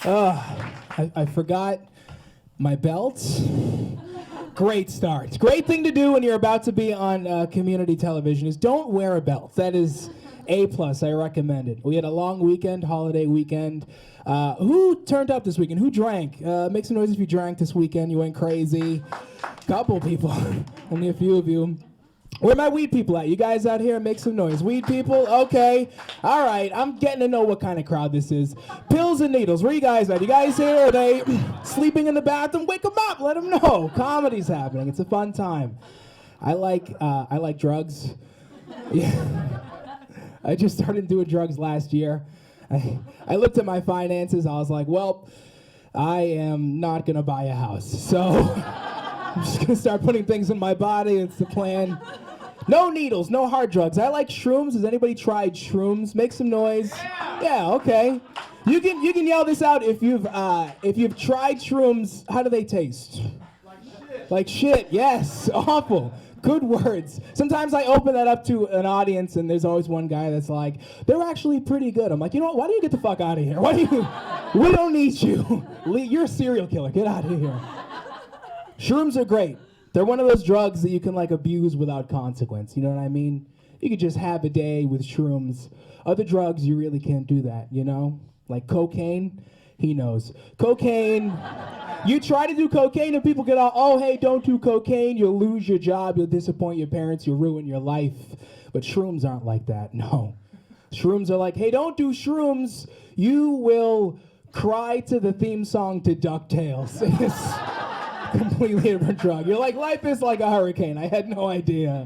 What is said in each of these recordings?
I forgot my belt. Great start. Great thing to do when you're about to be on community television is don't wear a belt. That is A+. I recommend it. We had a long weekend, holiday weekend. Who turned up this weekend? Who drank? Make some noise if you drank this weekend. You went crazy. Couple people. Only a few of you. Where are my weed people at? You guys out here, make some noise. Weed people? Okay. All right. I'm getting to know what kind of crowd this is. Pills and needles. Where you guys at? You guys here? Are they sleeping in the bathroom? Wake them up. Let them know. Comedy's happening. It's a fun time. I like drugs. Yeah. I just started doing drugs last year. I looked at my finances. I was like, well, I am not going to buy a house. So I'm just going to start putting things in my body. It's the plan. No needles, no hard drugs. I like shrooms. Has anybody tried shrooms? Make some noise. Yeah, okay. You can yell this out if you've tried shrooms. How do they taste? Like shit. Like shit. Yes. Awful. Good words. Sometimes I open that up to an audience, and there's always one guy that's like, "They're actually pretty good." I'm like, you know what? Why do you get the fuck out of here? We don't need you. You're a serial killer. Get out of here. Shrooms are great. They're one of those drugs that you can like abuse without consequence. You know what I mean? You could just have a day with shrooms. Other drugs, you really can't do that, you know? Like cocaine, he knows. Cocaine, you try to do cocaine and people get all, oh, hey, don't do cocaine. You'll lose your job. You'll disappoint your parents. You'll ruin your life. But shrooms aren't like that, no. Shrooms are like, hey, don't do shrooms. You will cry to the theme song to DuckTales. It's completely different drug. You're like, life is like a hurricane. I had no idea.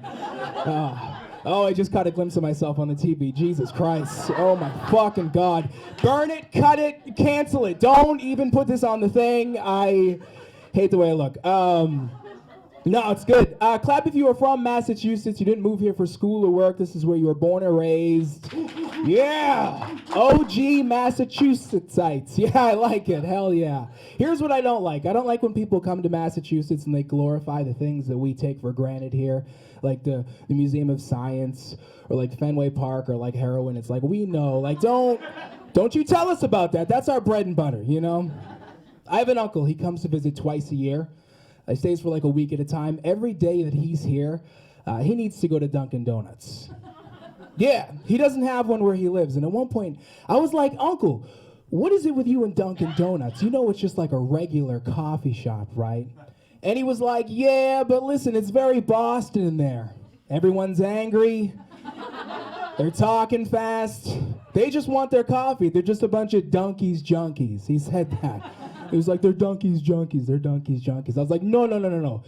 Oh, I just caught a glimpse of myself on the TV. Jesus Christ. Oh my fucking God. Burn it, cut it, cancel it. Don't even put this on the thing. I hate the way I look. No, it's good. Clap if you were from Massachusetts. You didn't move here for school or work. This is where you were born and raised. Yeah. OG Massachusettsites. Yeah, I like it. Hell yeah. Here's what I don't like. I don't like when people come to Massachusetts and they glorify the things that we take for granted here. Like the Museum of Science or like Fenway Park or like heroin. It's like, we know. Like, don't you tell us about that. That's our bread and butter, you know? I have an uncle. He comes to visit twice a year. He stays for like a week at a time. Every day that he's here, he needs to go to Dunkin' Donuts. Yeah, he doesn't have one where he lives. And at one point, I was like, Uncle, what is it with you and Dunkin' Donuts? You know it's just like a regular coffee shop, right? And he was like, yeah, but listen, it's very Boston in there. Everyone's angry. They're talking fast. They just want their coffee. They're just a bunch of donkeys junkies. He said that. He was like, they're donkeys junkies. They're donkeys junkies. I was like, no.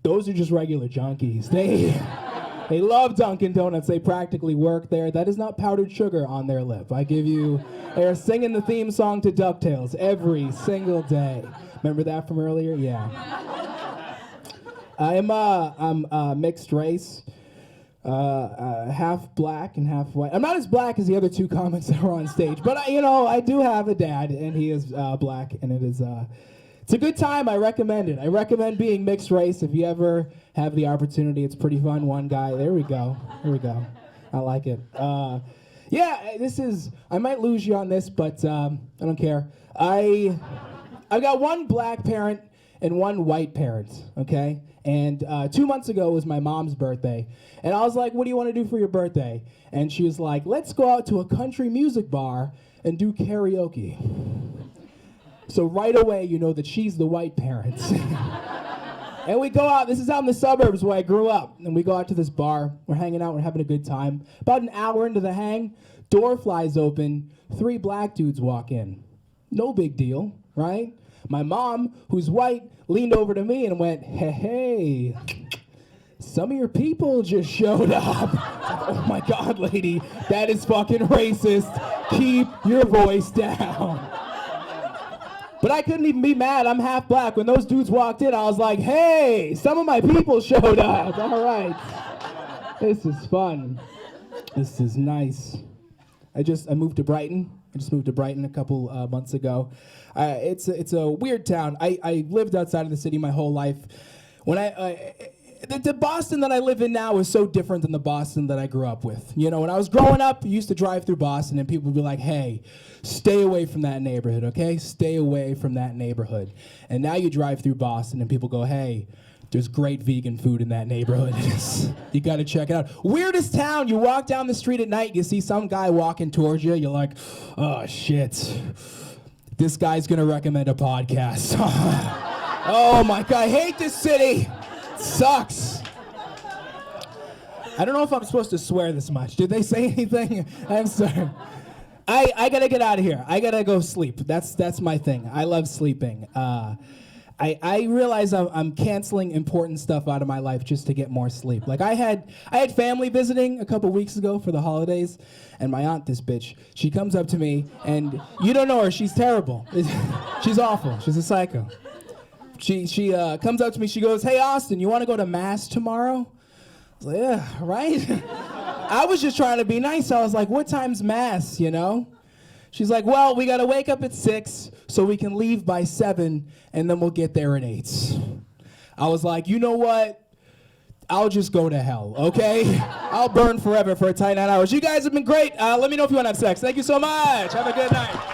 Those are just regular junkies. They love Dunkin' Donuts. They practically work there. That is not powdered sugar on their lip. I give you, they're singing the theme song to DuckTales every single day. Remember that from earlier? Yeah. I'm mixed race. Half black and half white. I'm not as black as the other two comics that are on stage, but I do have a dad, and he is black, and it's a good time. I recommend it. I recommend being mixed race if you ever have the opportunity. It's pretty fun. One guy. There we go. I like it. Yeah, I might lose you on this, but I don't care. I've got one black parent and one white parent, okay? And 2 months ago was my mom's birthday. And I was like, what do you want to do for your birthday? And she was like, let's go out to a country music bar and do karaoke. So right away, you know that she's the white parent. And we go out, this is out in the suburbs where I grew up. And we go out to this bar, we're hanging out, we're having a good time. About an hour into the hang, door flies open, 3 black dudes walk in. No big deal, right? My mom, who's white, leaned over to me and went, hey, some of your people just showed up. Oh my God, lady, that is fucking racist. Keep your voice down. But I couldn't even be mad. I'm half black. When those dudes walked in, I was like, hey, some of my people showed up. All right. This is fun. This is nice. I moved to Brighton. I just moved to Brighton a couple months ago. It's a weird town. I lived outside of the city my whole life. When the Boston that I live in now is so different than the Boston that I grew up with. You know, when I was growing up, I used to drive through Boston and people would be like, hey, stay away from that neighborhood, okay? Stay away from that neighborhood. And now you drive through Boston and people go, hey, there's great vegan food in that neighborhood. You gotta check it out. Weirdest town, you walk down the street at night, you see some guy walking towards you, you're like, oh shit, this guy's gonna recommend a podcast. Oh my God, I hate this city. It sucks. I don't know if I'm supposed to swear this much. Did they say anything? I'm sorry. I gotta get out of here. I gotta go sleep. That's my thing. I love sleeping. I realize I'm canceling important stuff out of my life just to get more sleep. Like I had family visiting a couple weeks ago for the holidays, and my aunt, this bitch, she comes up to me, and you don't know her, she's terrible. She's awful, she's a psycho. She comes up to me, she goes, hey Austin, you wanna go to mass tomorrow? I was like, yeah, right? I was just trying to be nice. I was like, what time's mass, you know? She's like, well, we gotta wake up at 6 so we can leave by 7 and then we'll get there at 8. I was like, you know what? I'll just go to hell, okay? I'll burn forever for a tight 9 hours. You guys have been great. Let me know if you wanna have sex. Thank you so much. Have a good night.